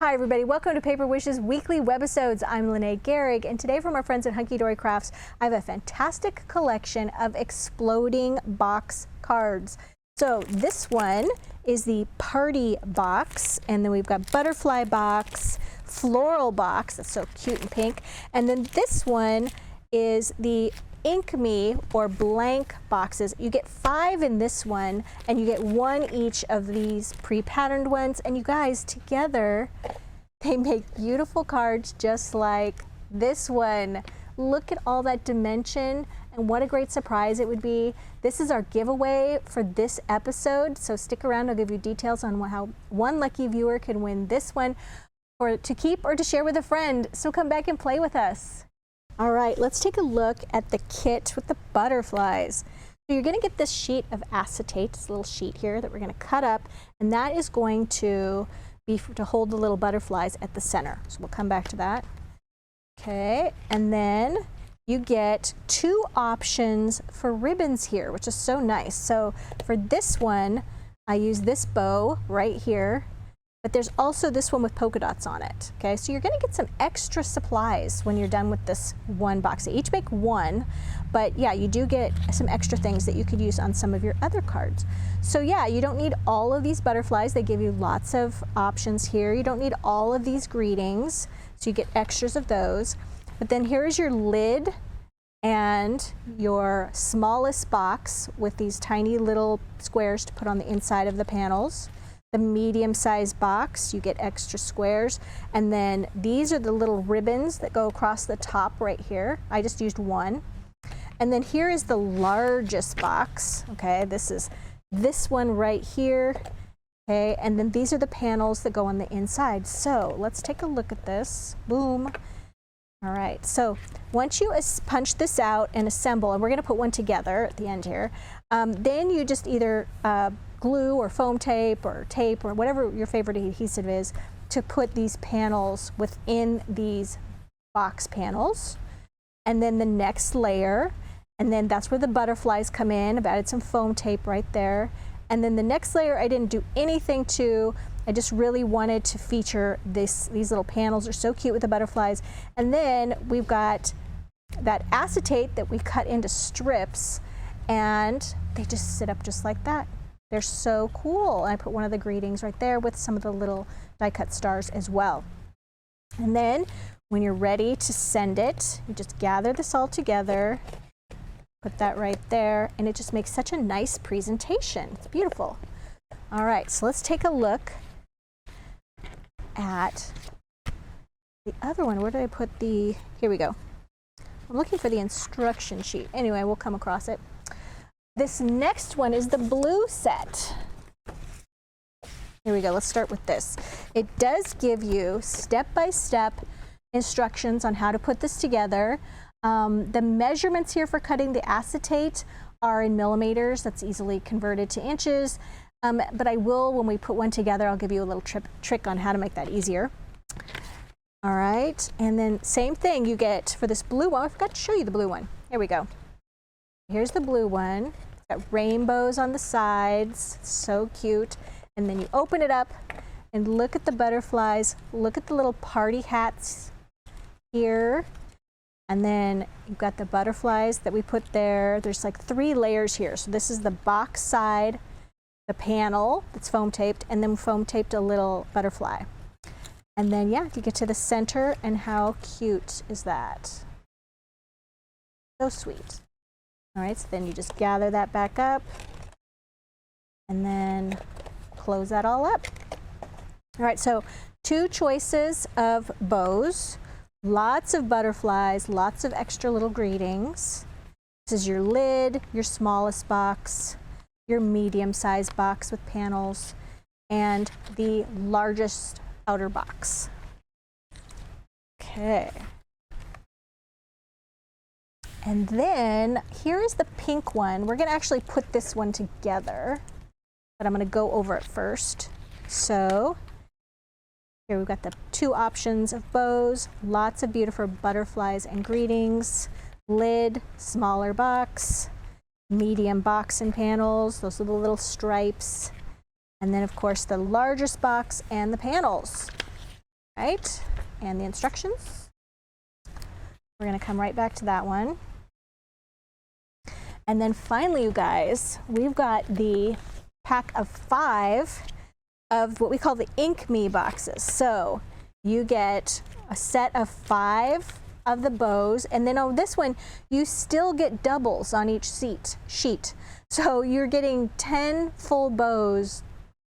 Hi everybody, welcome to Paper Wishes weekly webisodes. I'm Lene Gehrig, and today from our friends at Hunkydory Crafts, I have a fantastic collection of exploding box cards. So this one is the party box, and then we've got butterfly box, floral box, that's so cute and pink, and then this one is the Ink Me or blank boxes. You get 5 in this one, and you get 1 each of these pre-patterned ones, and you guys together they make beautiful cards just like this one. Look at all that dimension, and what a great surprise it would be. This is our giveaway for this episode, so stick around. I'll give you details on how one lucky viewer can win this one, or to keep or to share with a friend. So come back and play with us. All right, let's take a look at the kit with the butterflies. So you're going to get this sheet of acetate, this little sheet here that we're going to cut up, and that is going to be to hold the little butterflies at the center. So we'll come back to that. Okay, and then you get 2 options for ribbons here, which is so nice. So for this one, I use this bow right here, but there's also this one with polka dots on it. Okay, so you're going to get some extra supplies when you're done with this one box. They each make 1, but yeah, you do get some extra things that you could use on some of your other cards. So yeah, you don't need all of these butterflies. They give you lots of options here. You don't need all of these greetings, so you get extras of those. But then here is your lid and your smallest box with these tiny little squares to put on the inside of the panels. The medium-sized box, you get extra squares, and then these are the little ribbons that go across the top right here. I just used 1. And then here is the largest box. Okay, this is this one right here. Okay, and then these are the panels that go on the inside. So let's take a look at this. Boom. All right, so once you punch this out and assemble, and we're going to put one together at the end here, then you just either glue or foam tape or whatever your favorite adhesive is to put these panels within these box panels. And then the next layer, and then that's where the butterflies come in. I've added some foam tape right there. And then the next layer I didn't do anything to. I just really wanted to feature these little panels. Are so cute with the butterflies. And then we've got that acetate that we cut into strips, and they just sit up just like that. They're so cool. I put one of the greetings right there with some of the little die-cut stars as well. And then when you're ready to send it, you just gather this all together, put that right there, and it just makes such a nice presentation. It's beautiful. All right, so let's take a look at the other one. Where did I put the, here we go. I'm looking for the instruction sheet. Anyway, we'll come across it. This next one is the blue set. Here we go, let's start with this. It does give you step-by-step instructions on how to put this together. The measurements here for cutting the acetate are in millimeters. That's easily converted to inches. But I will, when we put one together, I'll give you a little trick on how to make that easier. All right, and then same thing you get for this blue one. I forgot to show you the blue one. Here we go. Here's the blue one. It's got rainbows on the sides, so cute. And then you open it up and look at the butterflies. Look at the little party hats here. And then you've got the butterflies that we put there. There's like 3 layers here. So this is the box side, the panel that's foam taped, and then foam taped a little butterfly. And then yeah, you get to the center, and how cute is that? So sweet. All right, so then you just gather that back up and then close that all up. All right, so 2 choices of bows, lots of butterflies, lots of extra little greetings. This is your lid, your smallest box, your medium-sized box with panels, and the largest outer box. Okay. And then here is the pink one. We're going to actually put this one together, but I'm going to go over it first. So here we've got the 2 options of bows, lots of beautiful butterflies and greetings, lid, smaller box, medium box and panels, those are the little stripes, and then of course the largest box and the panels. right? And the instructions. We're going to come right back to that one. And then finally, you guys, we've got the pack of 5 of what we call the Ink Me boxes. So you get a set of 5 of the bows, and then on this one, you still get doubles on each sheet. So you're getting 10 full bows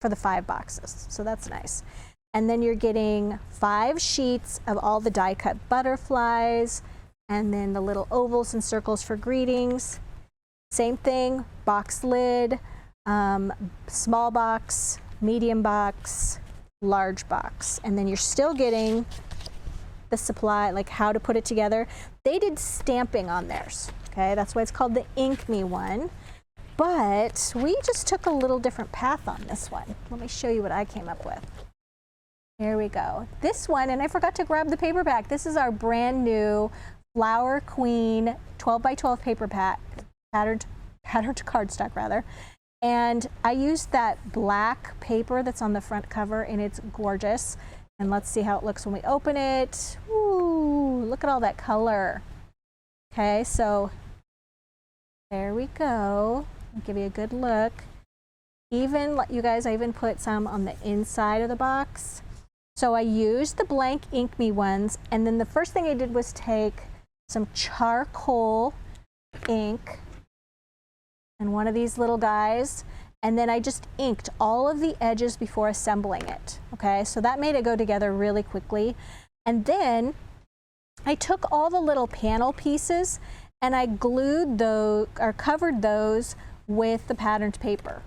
for the 5 boxes. So that's nice. And then you're getting 5 sheets of all the die cut butterflies, and then the little ovals and circles for greetings. Same thing, box lid, small box, medium box, large box. And then you're still getting the supply, like how to put it together. They did stamping on theirs, okay? That's why it's called the Ink Me one. But we just took a little different path on this one. Let me show you what I came up with. Here we go. This one, and I forgot to grab the paper pack. This is our brand new Flower Queen 12 by 12 paper pack, patterned cardstock rather. And I used that black paper that's on the front cover, and it's gorgeous. And let's see how it looks when we open it. Ooh, look at all that color. Okay, so there we go. I'll give you a good look. Even, you guys, I even put some on the inside of the box. So I used the blank Ink Me ones, and then the first thing I did was take some charcoal ink and one of these little guys, and then I just inked all of the edges before assembling it. Okay, so that made it go together really quickly. And then I took all the little panel pieces and I glued those, or covered those with the patterned paper.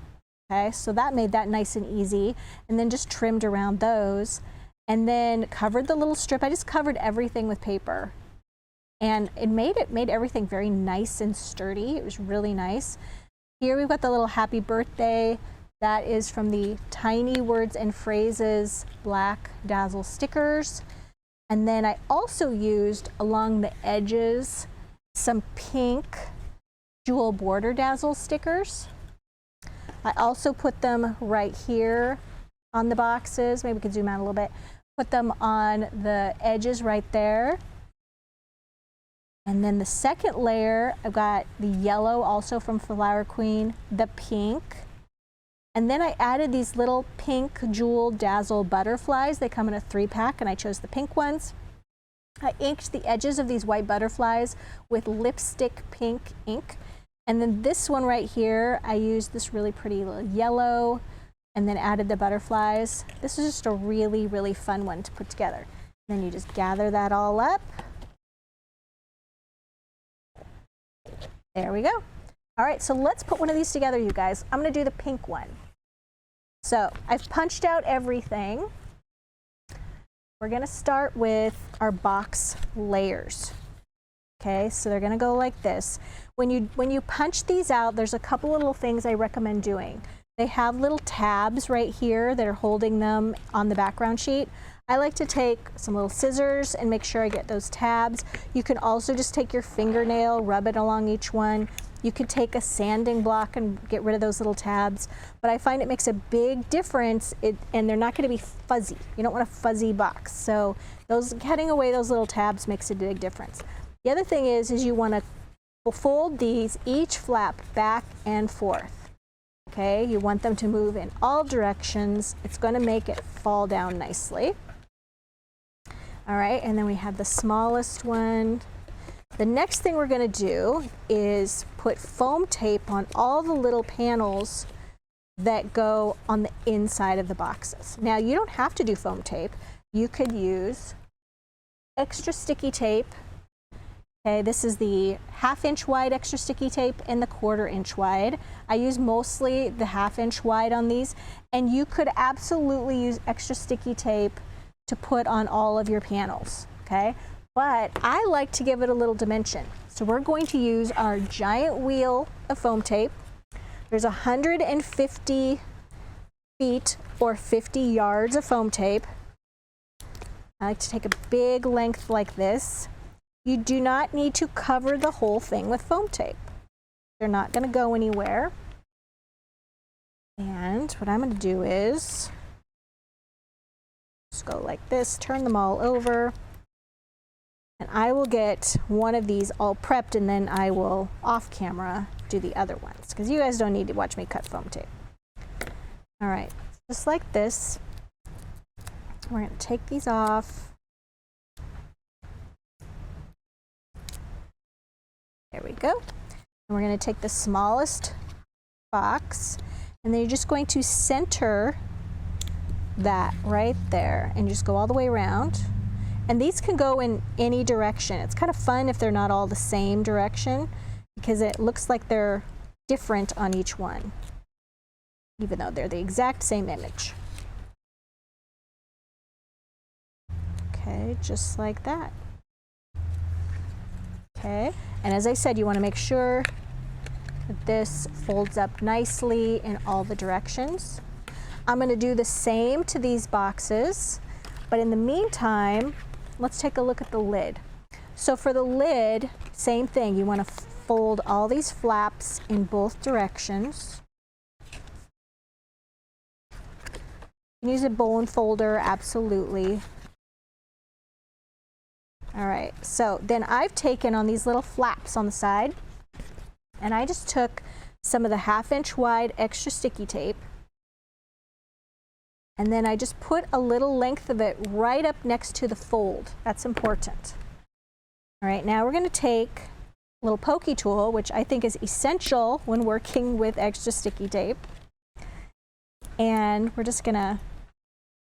Okay, so that made that nice and easy, and then just trimmed around those, and then covered the little strip. I just covered everything with paper, and it made everything very nice and sturdy. It was really nice. Here we've got the little happy birthday. That is from the Tiny Words and Phrases Black Dazzle stickers. And then I also used along the edges some pink jewel border dazzle stickers. I also put them right here on the boxes. Maybe we could zoom out a little bit. Put them on the edges right there. And then the second layer, I've got the yellow also from Flower Queen, the pink. And then I added these little pink jewel dazzle butterflies. They come in a 3-pack, and I chose the pink ones. I inked the edges of these white butterflies with lipstick pink ink. And then this one right here, I used this really pretty little yellow and then added the butterflies. This is just a really, really fun one to put together. And then you just gather that all up. There we go. All right, so let's put one of these together, you guys. I'm gonna do the pink one. So I've punched out everything. We're gonna start with our box layers. Okay, so they're gonna go like this. When you punch these out, there's a couple of little things I recommend doing. They have little tabs right here that are holding them on the background sheet. I like to take some little scissors and make sure I get those tabs. You can also just take your fingernail, rub it along each one. You could take a sanding block and get rid of those little tabs. But I find it makes a big difference, and they're not gonna be fuzzy. You don't want a fuzzy box. So cutting away those little tabs makes a big difference. The other thing is you wanna fold these, each flap back and forth. Okay, you want them to move in all directions. It's gonna make it fall down nicely. All right, and then we have the smallest one. The next thing we're gonna do is put foam tape on all the little panels that go on the inside of the boxes. Now, you don't have to do foam tape. You could use extra sticky tape. Okay, this is the 1/2 inch wide extra sticky tape and the 1/4 inch wide. I use mostly the 1/2 inch wide on these, and you could absolutely use extra sticky tape to put on all of your panels, okay? But I like to give it a little dimension. So we're going to use our giant wheel of foam tape. There's 150 feet or 50 yards of foam tape. I like to take a big length like this. You do not need to cover the whole thing with foam tape. They're not going to go anywhere. And what I'm going to do is just go like this, turn them all over. And I will get one of these all prepped, and then I will, off camera, do the other ones, because you guys don't need to watch me cut foam tape. All right, just like this. We're going to take these off. There we go. And we're going to take the smallest box, and then you're just going to center that right there, and just go all the way around. And these can go in any direction. It's kind of fun if they're not all the same direction, because it looks like they're different on each one, even though they're the exact same image. Okay, just like that. Okay, and as I said, you want to make sure that this folds up nicely in all the directions. I'm going to do the same to these boxes, but in the meantime, let's take a look at the lid. So for the lid, same thing. You want to fold all these flaps in both directions. You can use a bone folder, absolutely. All right, so then I've taken on these little flaps on the side, and I just took some of the 1/2 inch wide extra sticky tape, and then I just put a little length of it right up next to the fold. That's important. All right, now we're going to take a little pokey tool, which I think is essential when working with extra sticky tape, and we're just going to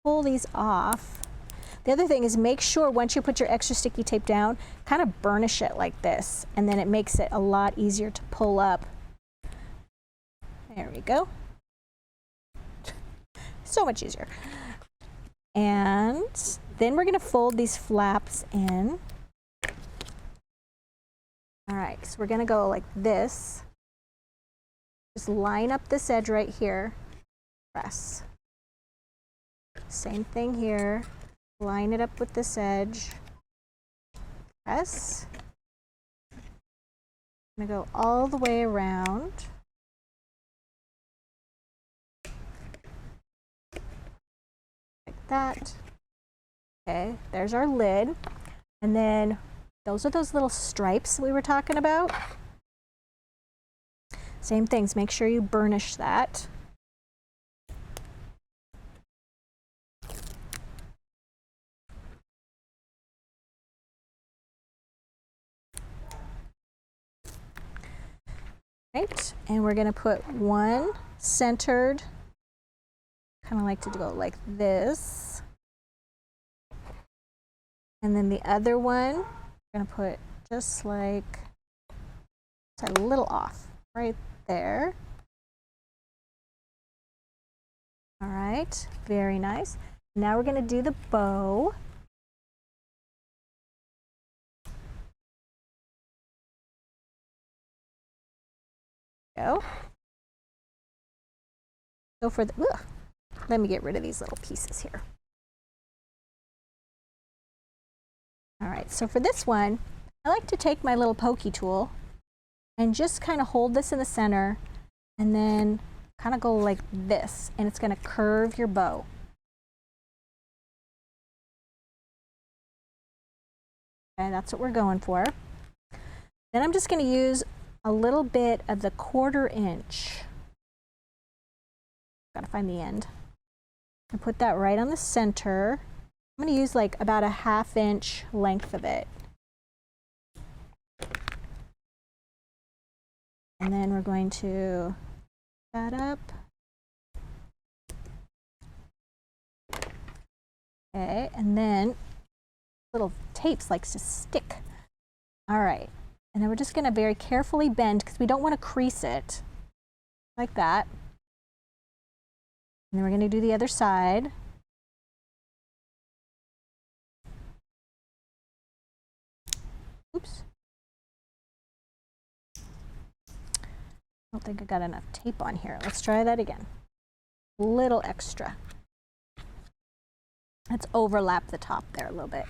pull these off. The other thing is, make sure once you put your extra sticky tape down, kind of burnish it like this, and then it makes it a lot easier to pull up. There we go. So much easier. And then we're going to fold these flaps in. All right, so we're going to go like this. Just line up this edge right here. Press. Same thing here. Line it up with this edge. Press. I'm going to go all the way around. Like that. Okay, there's our lid. And then those are those little stripes we were talking about. Same things, make sure you burnish that. Right, and we're going to put one centered, kind of like to go like this, and then the other one we're going to put just like, it's a little off right there. All right, very nice. Now we're going to do the bow. Go. So for the, let me get rid of these little pieces here. All right, so for this one, I like to take my little pokey tool and just kind of hold this in the center and then kind of go like this, and it's going to curve your bow. Okay, that's what we're going for. Then I'm just going to use a little bit of the 1/4 inch. Gotta find the end. And put that right on the center. I'm going to use like about a 1/2 inch length of it. And then we're going to that up. Okay, and then little tapes likes to stick. All right. And then we're just going to very carefully bend, because we don't want to crease it, like that. And then we're going to do the other side. Oops. I don't think I got enough tape on here. Let's try that again. Little extra. Let's overlap the top there a little bit.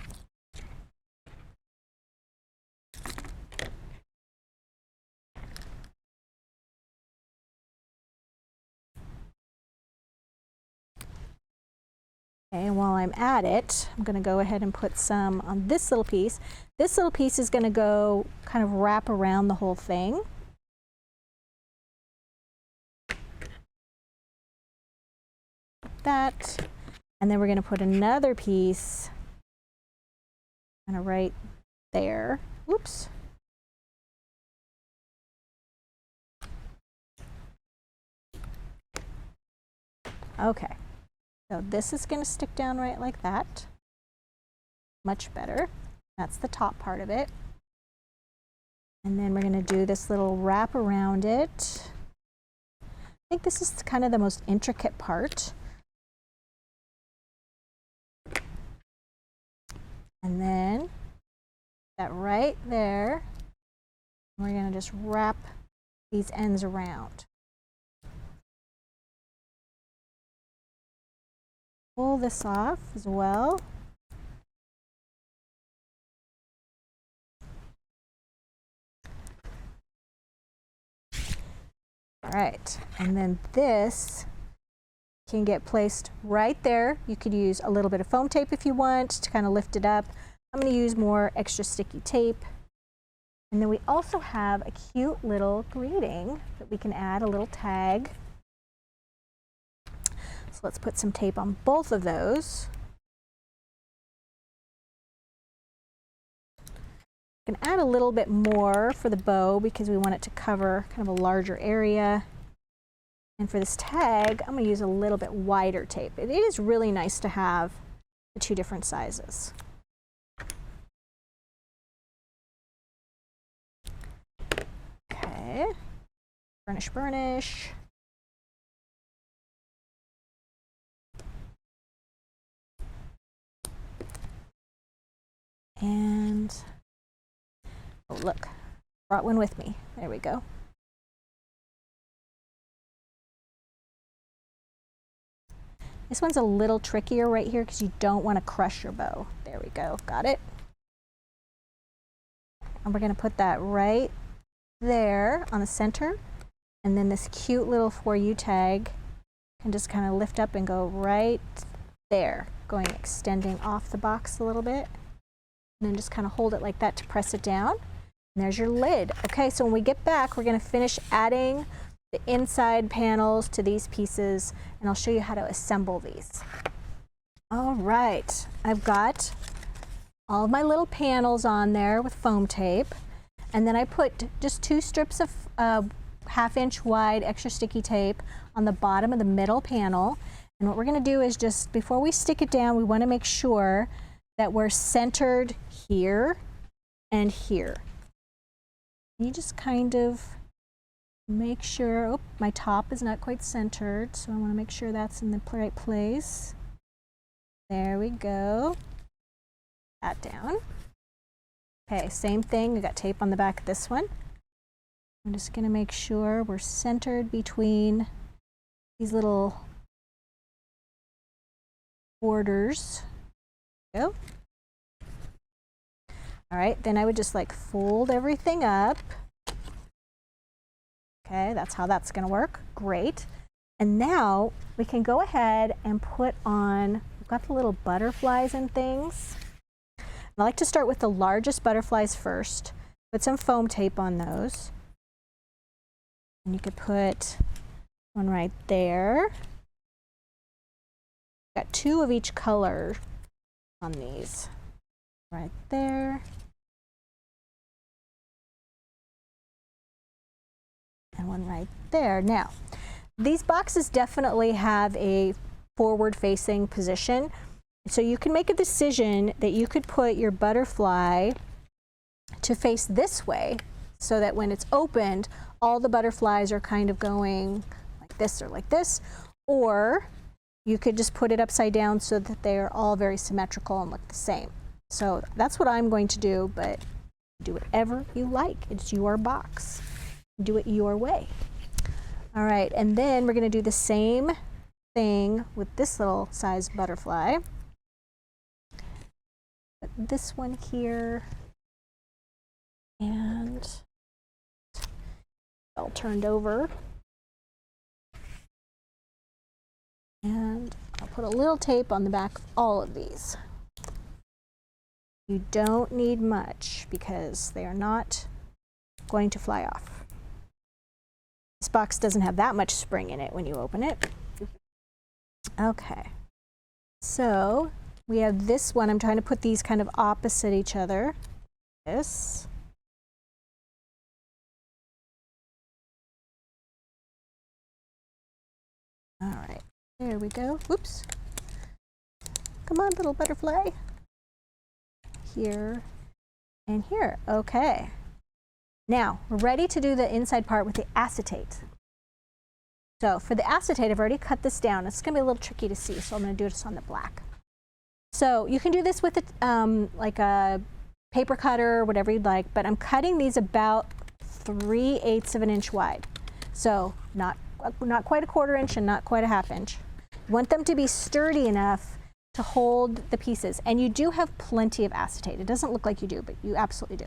Okay, and while I'm at it, I'm going to go ahead and put some on this little piece. This little piece is going to go kind of wrap around the whole thing. That, and then we're going to put another piece kind of right there. Oops. Okay, so this is going to stick down right like that. Much better. That's the top part of it. And then we're going to do this little wrap around it. I think this is kind of the most intricate part. And then that right there, we're going to just wrap these ends around. Pull this off as well. All right, and then this can get placed right there. You could use a little bit of foam tape if you want to kind of lift it up. I'm going to use more extra sticky tape. And then we also have a cute little greeting that we can add, a little tag. So let's put some tape on both of those. We can add a little bit more for the bow because we want it to cover kind of a larger area. And for this tag, I'm going to use a little bit wider tape. It is really nice to have the two different sizes. Okay, burnish, burnish. And, oh look, brought one with me. There we go. This one's a little trickier right here because you don't want to crush your bow. There we go, got it. And we're going to put that right there on the center. And then this cute little For You tag can just kind of lift up and go right there, extending off the box a little bit. And then just kind of hold it like that to press it down. And there's your lid. Okay, so when we get back, we're going to finish adding the inside panels to these pieces, and I'll show you how to assemble these. All right, I've got all of my little panels on there with foam tape, and then I put just 2 strips of 1/2 inch wide extra sticky tape on the bottom of the middle panel. And what we're going to do is just before we stick it down, we want to make sure that we're centered here and here. You just kind of make sure, oh, my top is not quite centered, so I want to make sure that's in the right place. There we go. That down. Okay, same thing, we got tape on the back of this one. I'm just going to make sure we're centered between these little borders. There we go. All right, then I would just like fold everything up. Okay, that's how that's going to work. Great. And now we can go ahead and put on, we've got the little butterflies and things. I like to start with the largest butterflies first. Put some foam tape on those. And you could put one right there. Got 2 of each color on these. Right there. And one right there. Now, these boxes definitely have a forward-facing position. So you can make a decision that you could put your butterfly to face this way so that when it's opened, all the butterflies are kind of going like this or like this. Or you could just put it upside down so that they are all very symmetrical and look the same. So that's what I'm going to do, but do whatever you like. It's your box. Do it your way. All right, and then we're going to do the same thing with this little size butterfly. Put this one here, and all turned over. And I'll put a little tape on the back of all of these. You don't need much because they are not going to fly off. This box doesn't have that much spring in it when you open it. Okay, so we have this one. I'm trying to put these kind of opposite each other. This. All right, there we go. Whoops. Come on, little butterfly. Here and here. Okay. Now, we're ready to do the inside part with the acetate. So for the acetate, I've already cut this down. It's going to be a little tricky to see, so I'm going to do this on the black. So you can do this with like a paper cutter or whatever you'd like, but I'm cutting these about 3/8 of an inch wide. So not quite a 1/4 inch and not quite a 1/2 inch. You want them to be sturdy enough to hold the pieces. And you do have plenty of acetate. It doesn't look like you do, but you absolutely do.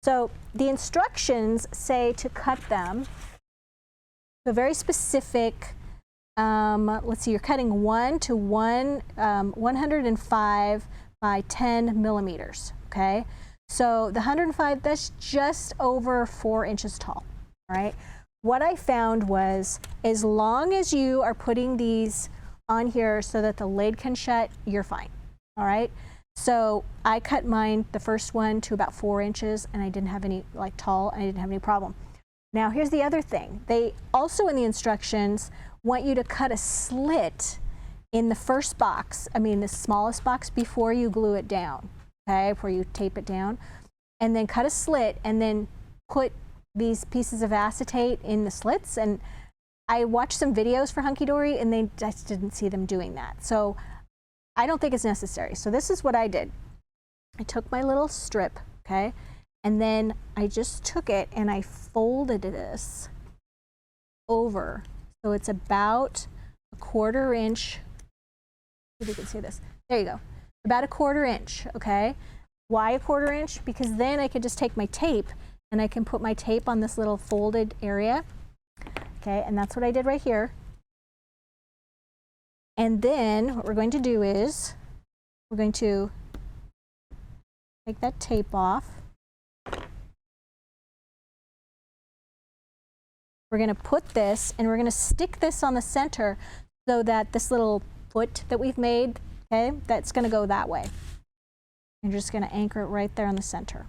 So the instructions say to cut them to a very specific, let's see, you're cutting 1 to 105 by 10 millimeters, okay? So the 105, that's just over 4 inches tall, all right? What I found was, as long as you are putting these on here so that the lid can shut, you're fine, all right? So I cut mine, the first one, to about 4 inches, and I didn't have any, like, tall, and I didn't have any problem. Now here's the other thing. They also, in the instructions, want you to cut a slit in the first box, I mean the smallest box, before you glue it down, okay, before you tape it down. And then cut a slit and then put these pieces of acetate in the slits. And I watched some videos for Hunkydory and I just didn't see them doing that. So I don't think it's necessary. So this is what I did. I took my little strip, okay, and then I just took it and I folded this over. So it's about a 1/4 inch, if you can see this, there you go, about a 1/4 inch, okay? Why a 1/4 inch? Because then I could just take my tape and I can put my tape on this little folded area, okay, and that's what I did right here. And then what we're going to do is we're going to take that tape off. We're going to put this and we're going to stick this on the center so that this little foot that we've made, okay, that's going to go that way. I'm just going to anchor it right there on the center.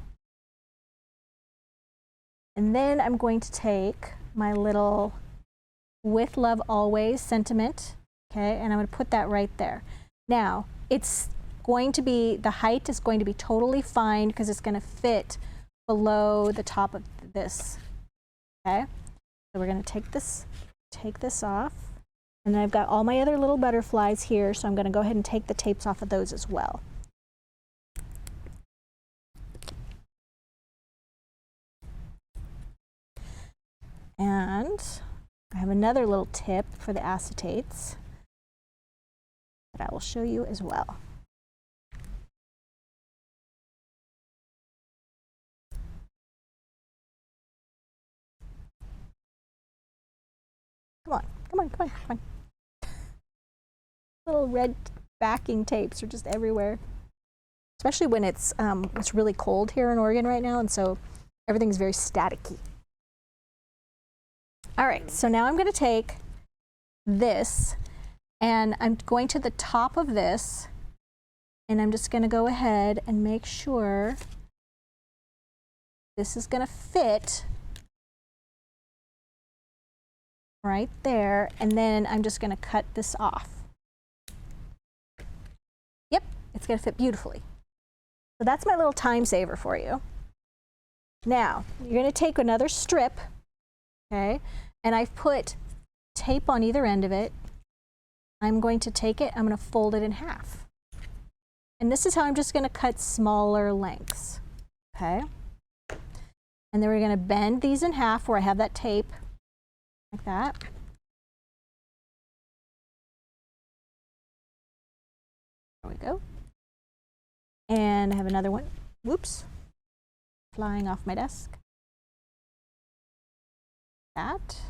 And then I'm going to take my little With Love Always sentiment, okay, and I'm going to put that right there. Now, it's going to be, the height is going to be totally fine because it's going to fit below the top of this, okay? So we're going to take this off, and then I've got all my other little butterflies here, so I'm going to go ahead and take the tapes off of those as well. And I have another little tip for the acetates that I will show you as well. Come on, come on, come on, come on. Little red backing tapes are just everywhere, especially when it's really cold here in Oregon right now, and so everything's very staticky. All right, so now I'm going to take this and I'm going to the top of this, and I'm just going to go ahead and make sure this is going to fit right there, and then I'm just going to cut this off. Yep, it's going to fit beautifully. So that's my little time saver for you. Now, you're going to take another strip, okay, and I've put tape on either end of it. I'm going to take it, I'm going to fold it in half. And this is how I'm just going to cut smaller lengths, okay? And then we're going to bend these in half where I have that tape, like that. There we go. And I have another one, whoops, flying off my desk. That.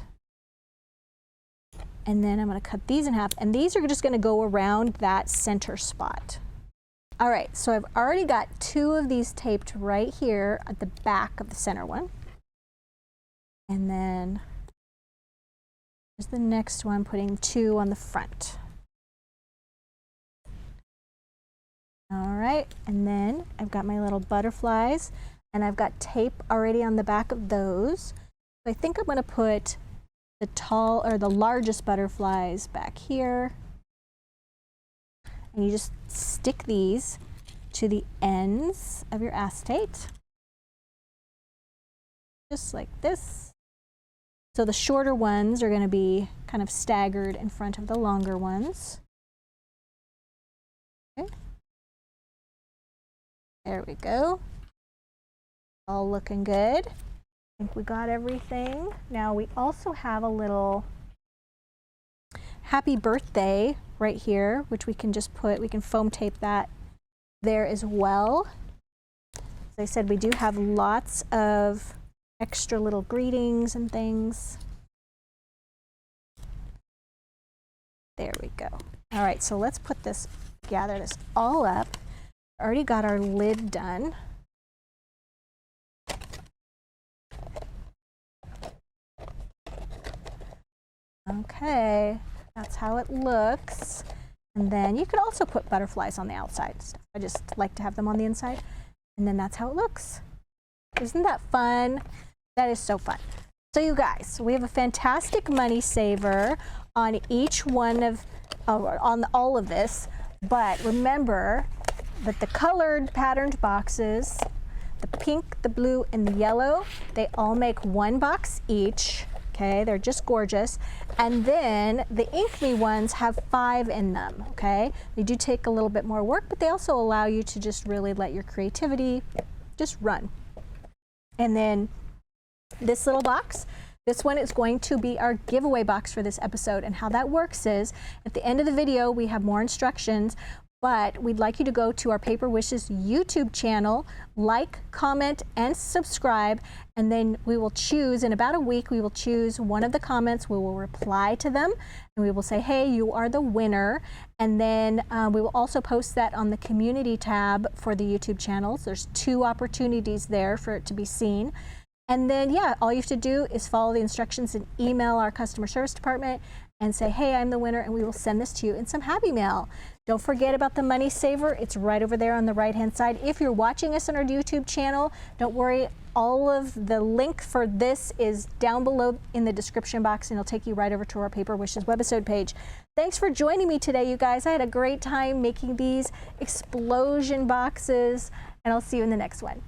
And then I'm going to cut these in half, and these are just going to go around that center spot. All right, so I've already got 2 of these taped right here at the back of the center one. And then here's the next one, putting 2 on the front. All right, and then I've got my little butterflies, and I've got tape already on the back of those. So I think I'm going to put the largest butterflies back here. And you just stick these to the ends of your acetate, just like this. So the shorter ones are going to be kind of staggered in front of the longer ones. Okay. There we go. All looking good. I think we got everything. Now we also have a little happy birthday right here, which we can just we can foam tape that there as well. As I said, we do have lots of extra little greetings and things. There we go. All right, so let's gather this all up. Already got our lid done. Okay. That's how it looks. And then you could also put butterflies on the outside. I just like to have them on the inside. And then that's how it looks. Isn't that fun? That is so fun. So you guys, we have a fantastic money saver on each one of, on all of this. But remember that the colored patterned boxes, the pink, the blue, and the yellow, they all make 1 box each. Okay, they're just gorgeous. And then the Ink Me ones have 5 in them, okay? They do take a little bit more work, but they also allow you to just really let your creativity just run. And then this little box, this one is going to be our giveaway box for this episode. And how that works is, at the end of the video, we have more instructions, but we'd like you to go to our Paper Wishes YouTube channel, like, comment, and subscribe, and then we will choose, in about a week, we will choose one of the comments, we will reply to them, and we will say, hey, you are the winner, and then we will also post that on the community tab for the YouTube channels. There's 2 opportunities there for it to be seen. And then, yeah, all you have to do is follow the instructions and email our customer service department and say, hey, I'm the winner, and we will send this to you in some happy mail. Don't forget about the money saver. It's right over there on the right-hand side. If you're watching us on our YouTube channel, don't worry. All of the link for this is down below in the description box, and it'll take you right over to our Paper Wishes webisode page. Thanks for joining me today, you guys. I had a great time making these explosion boxes, and I'll see you in the next one.